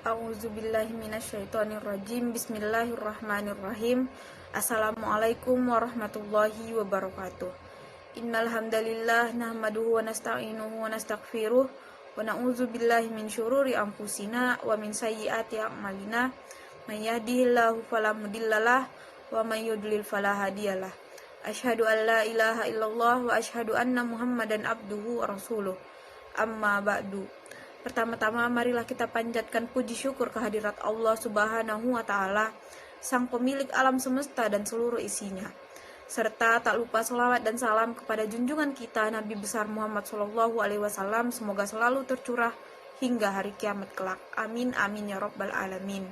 A'udzubillahi minasyaitonirrajim. Bismillahirrahmanirrahim. Assalamualaikum warahmatullahi wabarakatuh. Innal hamdalillah nahmaduhu wa nasta'inuhu wa nastaghfiruh wa na'udzubillahi min syururi anfusina wa min sayyiati a'malina. May yahdihillahu fala mudhillalah wa may yudlil fala hadiyalah. Asyhadu an la ilaha illallah wa asyhadu anna Muhammadan abduhu wa rasuluh. Amma ba'du. Pertama-tama marilah kita panjatkan puji syukur kehadirat Allah Subhanahu wa Ta'ala, Sang Pemilik alam semesta dan seluruh isinya, serta tak lupa selawat dan salam kepada junjungan kita Nabi besar Muhammad SAW. Semoga selalu tercurah hingga hari kiamat kelak. Amin amin ya rabbal alamin.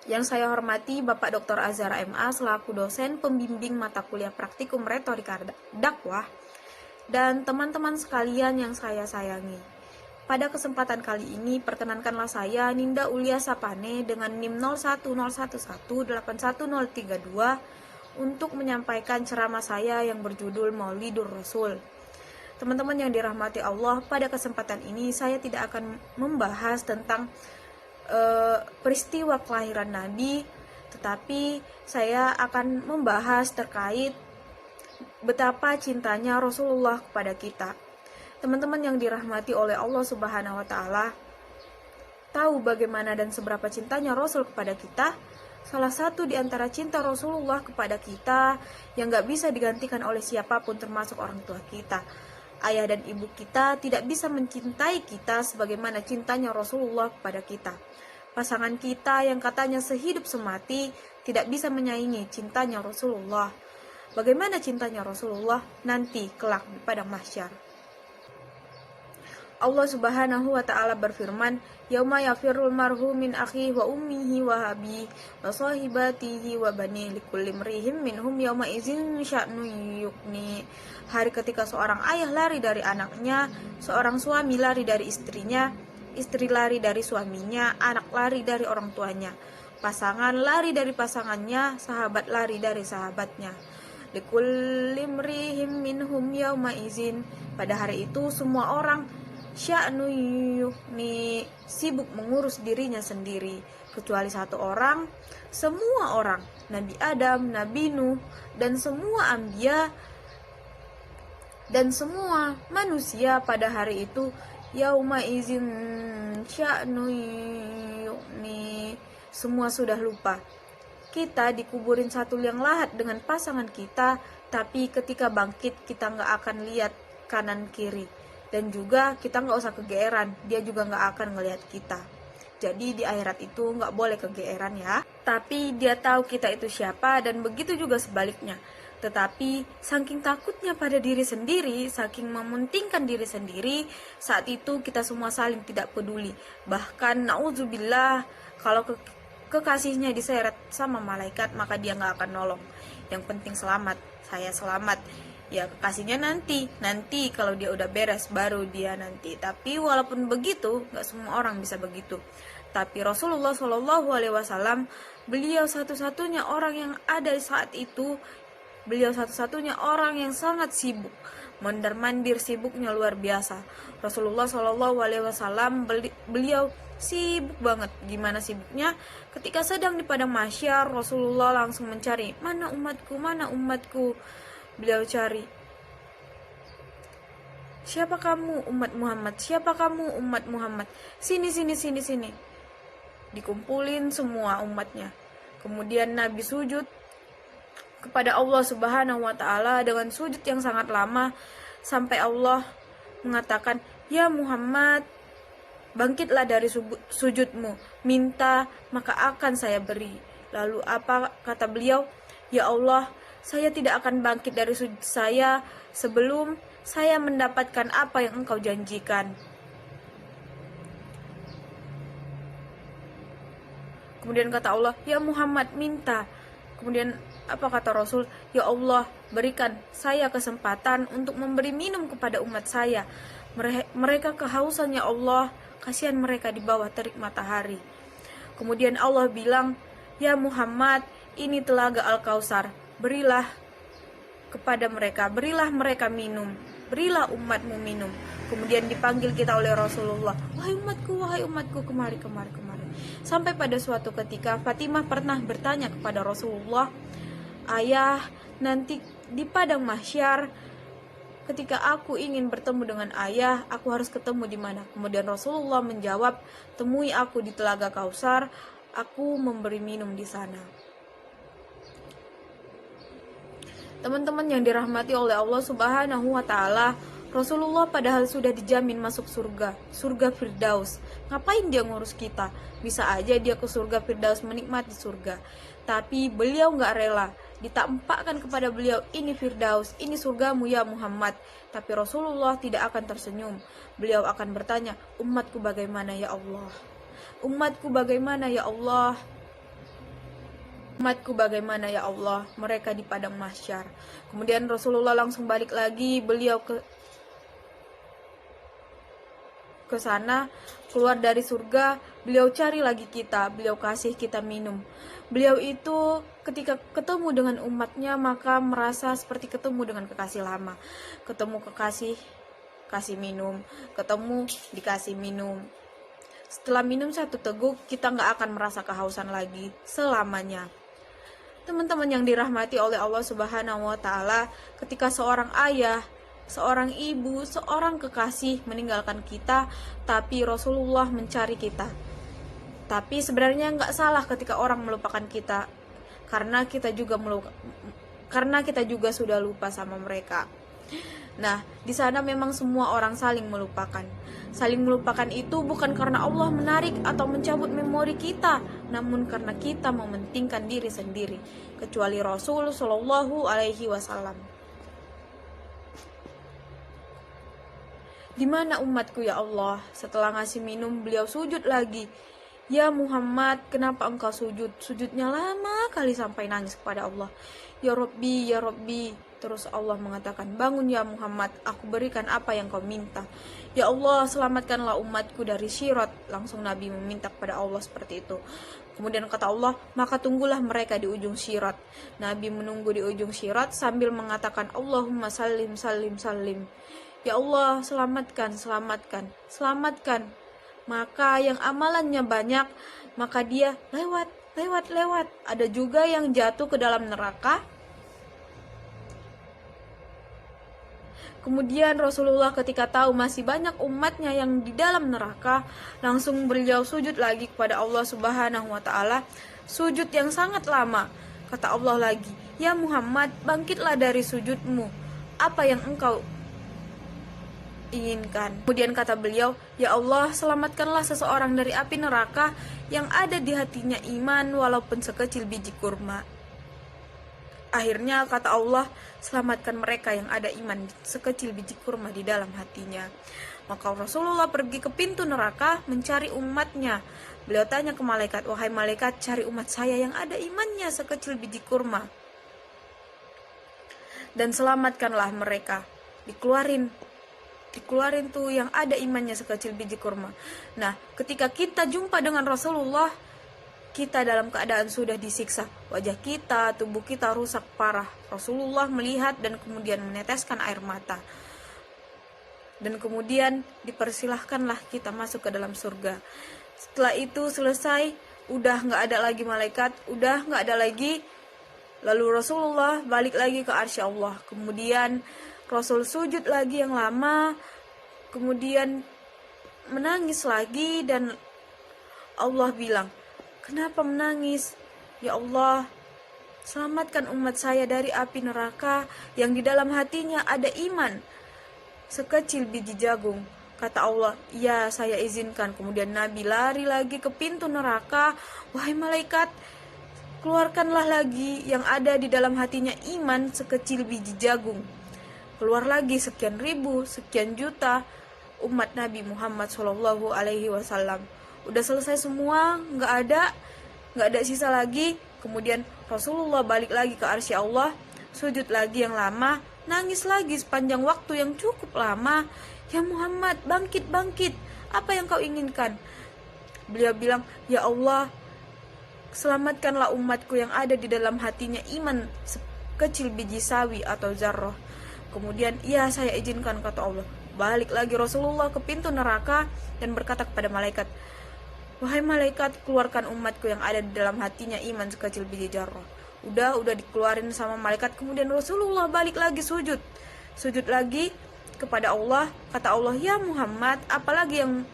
Yang saya hormati Bapak Dr. Azhara MA selaku dosen pembimbing mata kuliah praktikum retorika dakwah, dan teman-teman sekalian yang saya sayangi. Pada kesempatan kali ini, perkenankanlah saya Ninda Ulia Sapane dengan NIM 0111181032 untuk menyampaikan ceramah saya yang berjudul Maulidur Rasul. Teman-teman yang dirahmati Allah, pada kesempatan ini saya tidak akan membahas tentang peristiwa kelahiran Nabi, tetapi saya akan membahas terkait betapa cintanya Rasulullah kepada kita. Teman-teman yang dirahmati oleh Allah Subhanahu wa Ta'ala, tahu bagaimana dan seberapa cintanya Rasul kepada kita? Salah satu di antara cinta Rasulullah kepada kita yang gak bisa digantikan oleh siapapun, termasuk orang tua kita. Ayah dan ibu kita tidak bisa mencintai kita sebagaimana cintanya Rasulullah kepada kita. Pasangan kita yang katanya sehidup semati tidak bisa menyaingi cintanya Rasulullah. Bagaimana cintanya Rasulullah nanti kelak di padang mahsyar. Allah Subhanahu wa Ta'ala berfirman, "Yauma yafirrul mar'u min akhihi wa ummihi wa abihi wa sahibatihi wa bani likulli imrihim minhum yauma idzin sya'nu yughni." Hari ketika seorang ayah lari dari anaknya, seorang suami lari dari istrinya, istri lari dari suaminya, anak lari dari orang tuanya, pasangan lari dari pasangannya, sahabat lari dari sahabatnya. Likulli imrihim minhum yauma izin. Pada hari itu semua orang sya'nu yughni, sibuk mengurus dirinya sendiri, kecuali satu orang. Semua orang, Nabi Adam, Nabi Nuh, dan semua anbiya dan semua manusia pada hari itu yauma izin sya'nu yughni, semua sudah lupa. Kita dikuburin satu liang lahat dengan pasangan kita, tapi ketika bangkit kita nggak akan lihat kanan kiri, dan juga kita nggak usah kegeeran, dia juga nggak akan ngelihat kita. Jadi di akhirat itu nggak boleh kegeeran ya, tapi dia tahu kita itu siapa, dan begitu juga sebaliknya. Tetapi saking takutnya pada diri sendiri, saking mementingkan diri sendiri, saat itu kita semua saling tidak peduli. Bahkan na'udzubillah, kalau kekasihnya diseret sama malaikat, maka dia nggak akan nolong. Yang penting selamat, saya selamat. Ya kekasihnya nanti kalau dia udah beres baru dia nanti. Tapi walaupun begitu, nggak semua orang bisa begitu. Tapi Rasulullah SAW, beliau satu-satunya orang yang ada saat itu. Beliau satu-satunya orang yang sangat sibuk, mondar-mandir sibuknya luar biasa. Rasulullah SAW beliau sibuk banget. Gimana sibuknya? Ketika sedang di padang mahsyar, Rasulullah langsung mencari, mana umatku, mana umatku. Beliau cari, siapa kamu umat Muhammad, siapa kamu umat Muhammad, sini. Dikumpulin semua umatnya. Kemudian Nabi sujud kepada Allah Subhanahu wa Ta'ala dengan sujud yang sangat lama, sampai Allah mengatakan, ya Muhammad, bangkitlah dari sujudmu, minta maka akan saya beri. Lalu apa kata beliau? Ya Allah, saya tidak akan bangkit dari sujud saya sebelum saya mendapatkan apa yang engkau janjikan. Kemudian kata Allah, ya Muhammad, minta. Kemudian apa kata Rasul? Ya Allah, berikan saya kesempatan untuk memberi minum kepada umat saya. Mereka kehausan, ya Allah, kasihan mereka di bawah terik matahari. Kemudian Allah bilang, ya Muhammad, ini telaga Al-Kautsar, berilah kepada mereka, berilah mereka minum. berilah umatmu minum. Kemudian dipanggil kita oleh Rasulullah, wahai umatku, kemari. Sampai pada suatu ketika Fatimah pernah bertanya kepada Rasulullah, ayah, nanti di padang mahsyar ketika aku ingin bertemu dengan ayah, aku harus ketemu di mana? Kemudian Rasulullah menjawab, temui aku di Telaga Kausar, aku memberi minum di sana. Teman-teman yang dirahmati oleh Allah Subhanahu wa taala, Rasulullah padahal sudah dijamin masuk surga Firdaus. Ngapain dia ngurus kita? Bisa aja dia ke surga Firdaus menikmati surga. Tapi beliau nggak rela. Ditampakkan kepada beliau, ini Firdaus, ini surgamu ya Muhammad. Tapi Rasulullah tidak akan tersenyum. Beliau akan bertanya, umatku bagaimana ya Allah? Umatku bagaimana ya Allah? Umatku bagaimana ya Allah? Mereka di padang mahsyar. Kemudian Rasulullah langsung balik lagi, beliau ke sana, keluar dari surga, beliau cari lagi kita, beliau kasih kita minum. Beliau itu ketika ketemu dengan umatnya maka merasa seperti ketemu dengan kekasih lama. Ketemu kekasih, kasih minum, ketemu, dikasih minum. Setelah minum satu teguk, kita gak akan merasa kehausan lagi selamanya. Teman-teman yang dirahmati oleh Allah Subhanahu wa taala, ketika seorang ayah, seorang ibu, seorang kekasih meninggalkan kita, tapi Rasulullah mencari kita. Tapi sebenarnya nggak salah ketika orang melupakan kita, karena kita juga sudah lupa sama mereka. Nah, di sana memang semua orang saling melupakan. Saling melupakan itu bukan karena Allah menarik atau mencabut memori kita, namun karena kita mementingkan diri sendiri, kecuali Rasul Shallallahu Alaihi Wasallam. Di mana umatku ya Allah? Setelah ngasih minum, beliau sujud lagi. Ya Muhammad, kenapa engkau sujud? Sujudnya lama kali sampai nangis kepada Allah. Ya Rabbi, ya Rabbi. Terus Allah mengatakan, bangun ya Muhammad, aku berikan apa yang kau minta. Ya Allah, selamatkanlah umatku dari syirat. Langsung Nabi meminta kepada Allah seperti itu. Kemudian kata Allah, maka tunggulah mereka di ujung syirat. Nabi menunggu di ujung syirat sambil mengatakan, Allahumma salim, salim, salim. Ya Allah, selamatkan. Maka yang amalannya banyak, maka dia lewat. Ada juga yang jatuh ke dalam neraka. Kemudian Rasulullah ketika tahu masih banyak umatnya yang di dalam neraka, langsung beliau sujud lagi kepada Allah Subhanahu wa taala, sujud yang sangat lama. Kata Allah lagi, ya Muhammad, bangkitlah dari sujudmu. Apa yang engkau inginkan? Kemudian kata beliau, ya Allah, selamatkanlah seseorang dari api neraka yang ada di hatinya iman walaupun sekecil biji kurma. Akhirnya kata Allah, selamatkan mereka yang ada iman sekecil biji kurma di dalam hatinya. Maka Rasulullah pergi ke pintu neraka mencari umatnya. Beliau tanya ke malaikat, wahai malaikat, cari umat saya yang ada imannya sekecil biji kurma, dan selamatkanlah mereka. Dikeluarin tuh yang ada imannya sekecil biji kurma. Nah, ketika kita jumpa dengan Rasulullah, kita dalam keadaan sudah disiksa. Wajah kita, tubuh kita rusak parah. Rasulullah melihat dan kemudian meneteskan air mata. Dan kemudian dipersilahkanlah kita masuk ke dalam surga. Setelah itu selesai, udah gak ada lagi malaikat, udah gak ada lagi. Lalu Rasulullah balik lagi ke arsy Allah. Kemudian Rasul sujud lagi yang lama, kemudian menangis lagi, dan Allah bilang, kenapa menangis? Ya Allah, selamatkan umat saya dari api neraka yang di dalam hatinya ada iman sekecil biji jagung. Kata Allah, ya saya izinkan. Kemudian Nabi lari lagi ke pintu neraka, wahai malaikat, keluarkanlah lagi yang ada di dalam hatinya iman sekecil biji jagung. Keluar lagi sekian ribu, sekian juta umat Nabi Muhammad Shallallahu Alaihi Wasallam. Udah selesai semua, nggak ada sisa lagi. Kemudian Rasulullah balik lagi ke arsy Allah, sujud lagi yang lama, nangis lagi sepanjang waktu yang cukup lama. Ya Muhammad, bangkit, apa yang kau inginkan? Beliau bilang, ya Allah, selamatkanlah umatku yang ada di dalam hatinya iman sekecil biji sawi atau zarrah. Kemudian, "Ya, saya izinkan," kata Allah. Balik lagi Rasulullah ke pintu neraka dan berkata kepada malaikat, "Wahai malaikat, keluarkan umatku yang ada di dalam hatinya iman sekecil biji zarrah." Udah dikeluarin sama malaikat. Kemudian Rasulullah balik lagi sujud lagi kepada Allah. Kata Allah, "Ya Muhammad, apalagi yang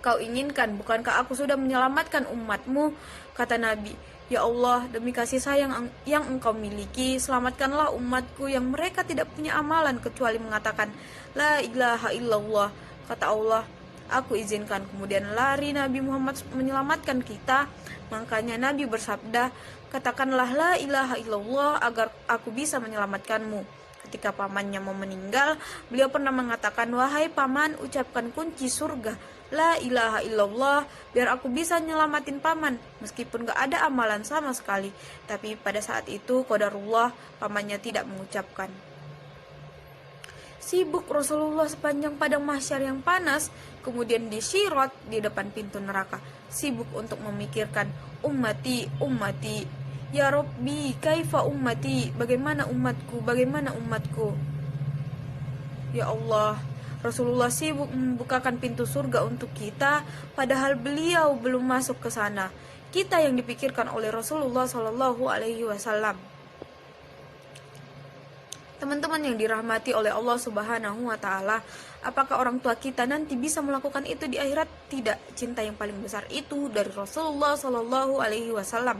kau inginkan? Bukankah aku sudah menyelamatkan umatmu?" Kata Nabi, "Ya Allah, demi kasih sayang yang engkau miliki, selamatkanlah umatku yang mereka tidak punya amalan kecuali mengatakan la ilaha illallah." Kata Allah, "Aku izinkan." Kemudian lari Nabi Muhammad menyelamatkan kita. Makanya Nabi bersabda, "Katakanlah la ilaha illallah agar aku bisa menyelamatkanmu." Ketika pamannya mau meninggal, beliau pernah mengatakan, "Wahai paman, ucapkan kunci surga la ilaha illallah biar aku bisa nyelamatin paman." Meskipun gak ada amalan sama sekali, tapi pada saat itu qadarullah pamannya tidak mengucapkan. Sibuk Rasulullah sepanjang padang mahsyar yang panas, kemudian disirat di depan pintu neraka, sibuk untuk memikirkan ummati, ummati, ya Rabbi, kaifa ummati, bagaimana umatku, bagaimana umatku. Ya Allah, Rasulullah sibuk membukakan pintu surga untuk kita, padahal beliau belum masuk ke sana. Kita yang dipikirkan oleh Rasulullah Shallallahu Alaihi Wasallam. Teman-teman yang dirahmati oleh Allah Subhanahu wa Ta'ala, apakah orang tua kita nanti bisa melakukan itu di akhirat? Tidak. Cinta yang paling besar itu dari Rasulullah Shallallahu Alaihi Wasallam.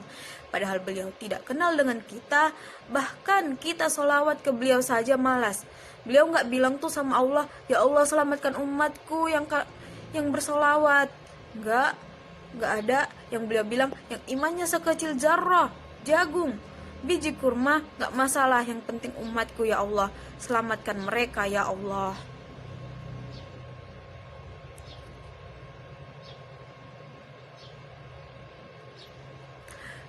Padahal beliau tidak kenal dengan kita, bahkan kita sholawat ke beliau saja malas. Beliau nggak bilang tuh sama Allah, "Ya Allah, selamatkan umatku yang bersolawat." Nggak ada. Yang beliau bilang, yang imannya sekecil zarrah, jagung, biji kurma, gak masalah, yang penting umatku ya Allah, selamatkan mereka ya Allah.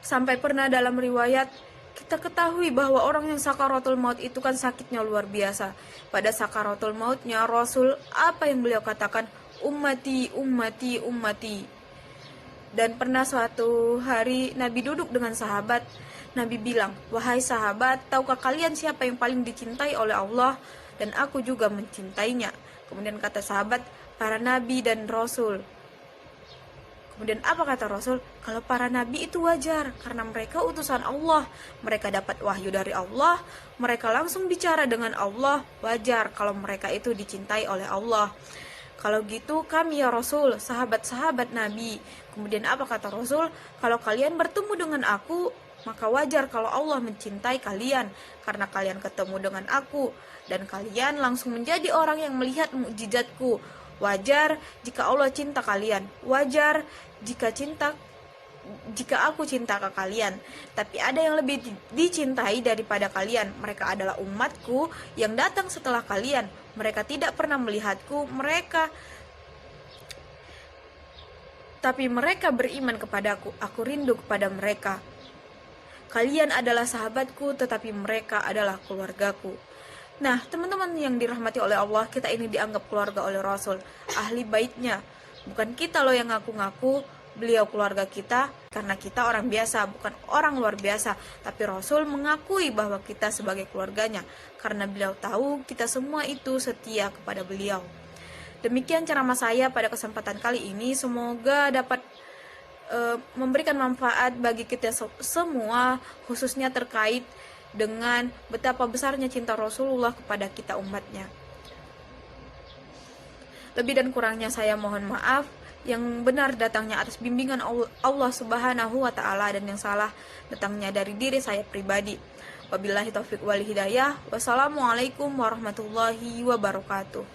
Sampai pernah dalam riwayat kita ketahui bahwa orang yang sakaratul maut itu kan sakitnya luar biasa. Pada sakaratul mautnya Rasul, apa yang beliau katakan? Ummati, ummati, ummati. Dan pernah suatu hari Nabi duduk dengan sahabat. Nabi bilang, "Wahai sahabat, tahukah kalian siapa yang paling dicintai oleh Allah? Dan aku juga mencintainya." Kemudian kata sahabat, "Para nabi dan rasul." Kemudian apa kata Rasul? Kalau para nabi itu wajar, karena mereka utusan Allah. Mereka dapat wahyu dari Allah, mereka langsung bicara dengan Allah. Wajar kalau mereka itu dicintai oleh Allah. Kalau gitu kami ya Rasul, sahabat-sahabat Nabi. Kemudian apa kata Rasul? Kalau kalian bertemu dengan aku, maka wajar kalau Allah mencintai kalian, karena kalian ketemu dengan aku, dan kalian langsung menjadi orang yang melihat mukjizatku. Wajar jika Allah cinta kalian, wajar jika aku cinta ke kalian. Tapi ada yang lebih dicintai daripada kalian. Mereka adalah umatku yang datang setelah kalian. Mereka tidak pernah melihatku, tapi mereka beriman kepadaku. Aku rindu kepada mereka. Kalian adalah sahabatku, tetapi mereka adalah keluargaku. Nah, teman-teman yang dirahmati oleh Allah, kita ini dianggap keluarga oleh Rasul, ahli baitnya. Bukan kita loh yang ngaku-ngaku beliau keluarga kita, karena kita orang biasa, bukan orang luar biasa. Tapi Rasul mengakui bahwa kita sebagai keluarganya, karena beliau tahu kita semua itu setia kepada beliau. Demikian ceramah saya pada kesempatan kali ini. Semoga dapat memberikan manfaat bagi kita semua, khususnya terkait dengan betapa besarnya cinta Rasulullah kepada kita umatnya. Lebih dan kurangnya saya mohon maaf. Yang benar datangnya atas bimbingan Allah Subhanahu wa Ta'ala, dan yang salah datangnya dari diri saya pribadi. Wabillahi taufiq wal hidayah. Wassalamualaikum warahmatullahi wabarakatuh.